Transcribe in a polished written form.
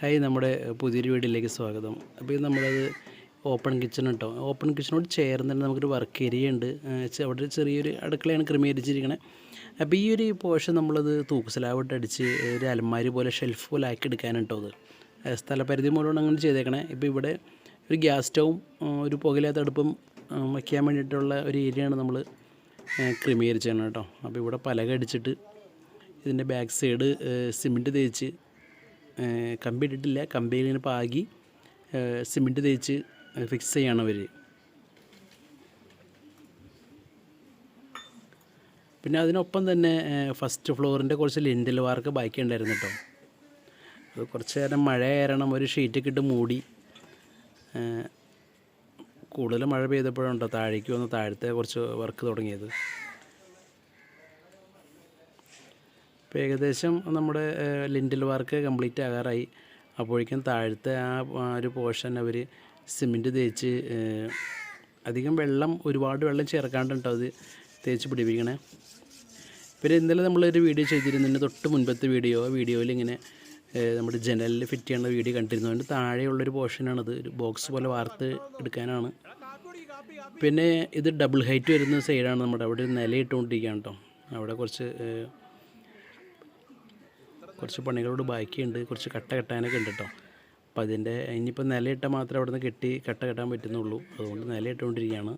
Hi, നമ്മുടെ പുതിയൊരു വീഡിയോയിലേക്ക് സ്വാഗതം. അപ്പോൾ ഇത് നമ്മളത് ഓപ്പൺ കിച്ചൺ കേട്ടോ. ഓപ്പൺ കിച്ചണോട് ചേർന്ന് തന്നെ നമുക്കൊരു വർക്ക് ഏരിയ ഉണ്ട്. അവിടെ ഒരു ചെറിയൊരു അടുക്കളയാണ് ക്രമീകരിച്ചിരിക്കണേ. അപ്പോൾ ഈ ഒരു പോർഷൻ നമ്മളത് തൂക്ക് സ്ലാബിട്ട് അടിച്ച് ഒരു അലമാരി പോലെ ഷെൽഫ് പോലെ ആക്കി എടുക്കാനാണ് കേട്ടോ. അത് സ്ഥലപരിധി മൂലമാണ് അങ്ങനെ ചെയ്തേക്കണേ. ഇപ്പോൾ ഇവിടെ ഒരു ഗ്യാസ് സ്റ്റൗവും ഒരു പുകയില്ലാത്ത അടുപ്പും വയ്ക്കാൻ വേണ്ടിയിട്ടുള്ള ഒരു ഏരിയയാണ് നമ്മൾ ക്രമീകരിച്ചത് കേട്ടോ. അപ്പോൾ ഇവിടെ പലക അടിച്ചിട്ട് ഇതിൻ്റെ ബാക്ക് സൈഡ് സിമെൻറ്റ് തേച്ച്, കമ്പി ഇട്ടിട്ടില്ല, കമ്പിയിൽ ഇങ്ങനെ പാകി സിമെൻറ്റ് തേച്ച് ഫിക്സ് ചെയ്യാണ് അവർ. പിന്നെ അതിനൊപ്പം തന്നെ ഫസ്റ്റ് ഫ്ലോറിൻ്റെ കുറച്ച് ലിൻഡൽ വാർക്ക് ബാക്കി ഉണ്ടായിരുന്നു കേട്ടോ. അത് കുറച്ച് നേരം മഴ കാരണം ഒരു ഷീറ്റൊക്കെ ഇട്ട് മൂടി. കൂടുതൽ മഴ പെയ്തപ്പോഴുണ്ടോ താഴേക്ക് വന്ന് താഴത്തെ കുറച്ച് വർക്ക് തുടങ്ങിയത്. ഇപ്പോൾ ഏകദേശം നമ്മുടെ ലിൻഡൽ വർക്ക് കംപ്ലീറ്റ് ആകാറായി. അപ്പോഴേക്കും താഴത്തെ ആ ഒരു പോർഷൻ അവർ സിമെൻറ്റ് തേച്ച്, അധികം ഒരുപാട് വെള്ളം ചേർക്കാണ്ട് കേട്ടോ അത് തേച്ച് പിടിപ്പിക്കണേ. പിന്നെ ഇന്നലെ നമ്മളൊരു വീഡിയോ ചെയ്തിരുന്നതിന് തൊട്ട് മുൻപത്തെ വീഡിയോയിൽ ഇങ്ങനെ നമ്മുടെ ജനലിൽ ഫിറ്റ് ചെയ്യേണ്ട വീഡിയോ കണ്ടിരുന്നു. അതിൻ്റെ താഴെയുള്ളൊരു പോർഷനാണത്, ഒരു ബോക്സ് പോലെ വാർത്ത് എടുക്കാനാണ്. പിന്നെ ഇത് ഡബിൾ ഹൈറ്റ് വരുന്ന സൈഡാണ്. നമ്മുടെ അവിടെ ഒരു നിലയിട്ടുകൊണ്ടിരിക്കുകയാണ് കേട്ടോ. അവിടെ കുറച്ച് പണികളോട് ബാക്കിയുണ്ട്, കുറച്ച് കട്ട കെട്ടാനൊക്കെ ഉണ്ട് കേട്ടോ. അപ്പോൾ അതിൻ്റെ ഇനിയിപ്പോൾ നിലയിട്ടാൽ മാത്രമേ അവിടെ നിന്ന് കെട്ടി കട്ട കെട്ടാൻ പറ്റുന്നുള്ളൂ. അതുകൊണ്ട് നിലയിട്ടുകൊണ്ടിരിക്കുകയാണ്.